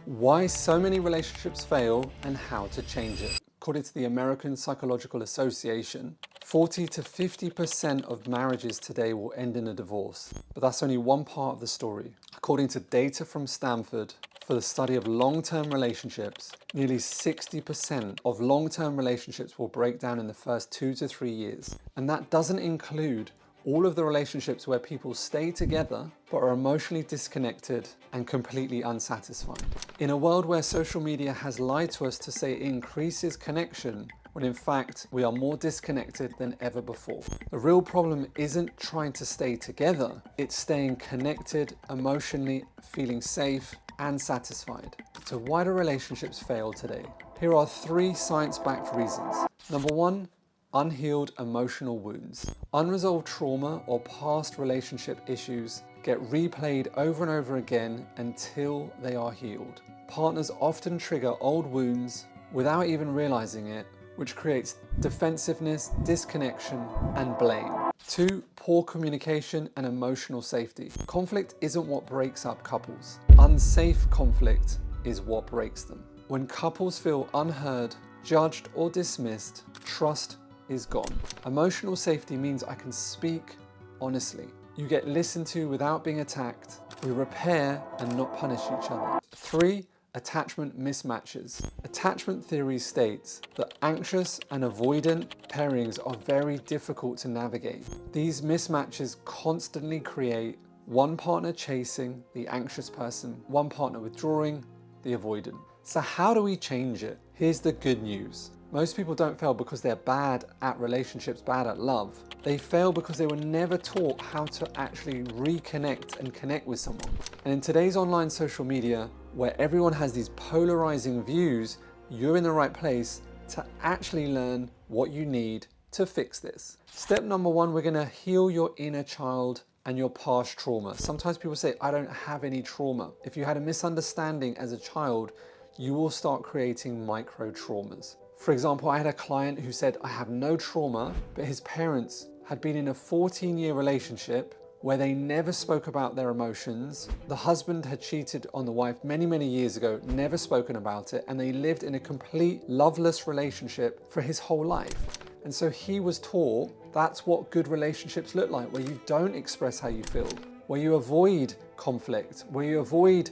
Why so many relationships fail and how to change it. According to the American Psychological Association, 40 to 50% of marriages today will end in a divorce. But that's only one part of the story. According to data from Stanford, for the study of long-term relationships, nearly 60% of long-term relationships will break down in the first 2 to 3 years. And that doesn't include all of the relationships where people stay together but are emotionally disconnected and completely unsatisfied. In a world where social media has lied to us to say it increases connection, when in fact we are more disconnected than ever before. The real problem isn't trying to stay together, it's staying connected, emotionally feeling safe and satisfied. So why do relationships fail today? Here are 3 science-backed reasons. Number 1, unhealed emotional wounds. Unresolved trauma or past relationship issues get replayed over and over again until they are healed. Partners often trigger old wounds without even realizing it, which creates defensiveness, disconnection, and blame. 2, poor communication and emotional safety. Conflict isn't what breaks up couples. Unsafe conflict is what breaks them. When couples feel unheard, judged, or dismissed, trust is gone. Emotional safety means I can speak honestly. You get listened to without being attacked. We repair and not punish each other. 3, attachment mismatches. Attachment theory states that anxious and avoidant pairings are very difficult to navigate. These mismatches constantly create one partner chasing the anxious person, one partner withdrawing the avoidant. So how do we change it? Here's the good news. Most people don't fail because they're bad at relationships, bad at love. They fail because they were never taught how to actually reconnect and connect with someone. And in today's online social media, where everyone has these polarizing views, you're in the right place to actually learn what you need to fix this. Step number 1, we're gonna heal your inner child and your past trauma. Sometimes people say, I don't have any trauma. If you had a misunderstanding as a child, you will start creating micro traumas. For example, I had a client who said, I have no trauma, but his parents had been in a 14-year relationship where they never spoke about their emotions. The husband had cheated on the wife many, many years ago, never spoken about it, and they lived in a complete loveless relationship for his whole life. And so he was taught that's what good relationships look like, where you don't express how you feel, where you avoid conflict, where you avoid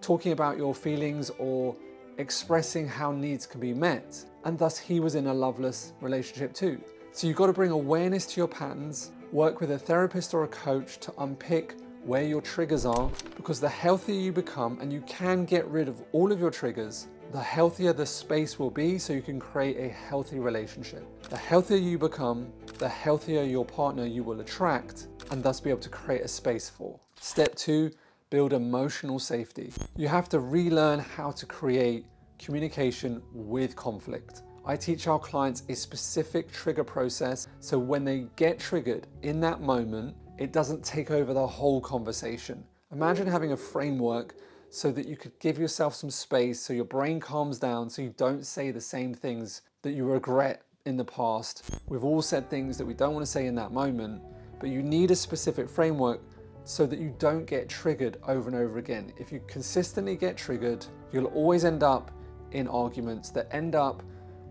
talking about your feelings or expressing how needs can be met. And thus he was in a loveless relationship too. So you've got to bring awareness to your patterns, work with a therapist or a coach to unpick where your triggers are, because the healthier you become, and you can get rid of all of your triggers, the healthier the space will be so you can create a healthy relationship. The healthier you become, the healthier your partner you will attract and thus be able to create a space for. Step 2, build emotional safety. You have to relearn how to create communication with conflict. I teach our clients a specific trigger process so when they get triggered in that moment, it doesn't take over the whole conversation. Imagine having a framework so that you could give yourself some space so your brain calms down so you don't say the same things that you regret in the past. We've all said things that we don't want to say in that moment, but you need a specific framework so that you don't get triggered over and over again. If you consistently get triggered, you'll always end up in arguments that end up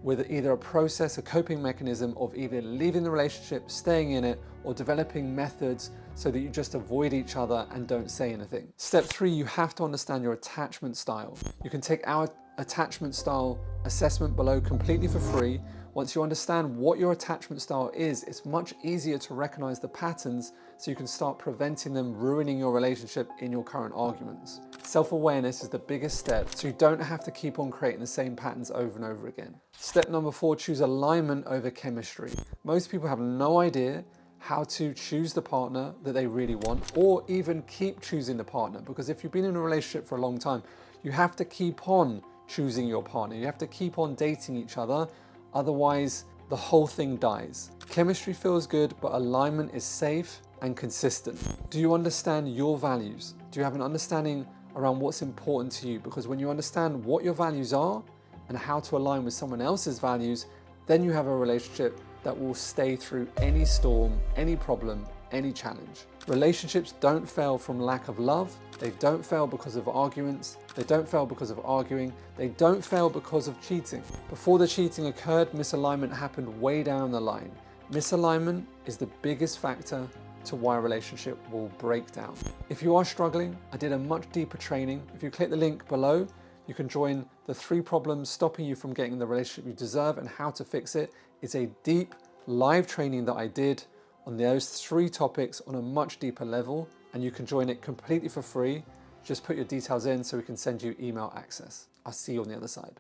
with either a process, a coping mechanism of either leaving the relationship, staying in it, or developing methods so that you just avoid each other and don't say anything. Step 3, you have to understand your attachment style. You can take our attachment style assessment below completely for free. Once you understand what your attachment style is, it's much easier to recognize the patterns so you can start preventing them ruining your relationship in your current arguments. Self-awareness is the biggest step, so you don't have to keep on creating the same patterns over and over again. Step number 4, choose alignment over chemistry. Most people have no idea how to choose the partner that they really want, or even keep choosing the partner, because if you've been in a relationship for a long time, you have to keep on choosing your partner. You have to keep on dating each other, otherwise the whole thing dies. Chemistry feels good, but alignment is safe and consistent. Do you understand your values? Do you have an understanding around what's important to you? Because when you understand what your values are and how to align with someone else's values, then you have a relationship that will stay through any storm, any problem, any challenge. Relationships don't fail from lack of love. They don't fail because of arguments. They don't fail because of arguing. They don't fail because of cheating. Before the cheating occurred, misalignment happened way down the line. Misalignment is the biggest factor to why a relationship will break down. If you are struggling, I did a much deeper training. If you click the link below, you can join the 3 problems stopping you from getting the relationship you deserve and how to fix it. It's a deep live training that I did on those 3 topics on a much deeper level, and you can join it completely for free. Just put your details in so we can send you email access. I'll see you on the other side.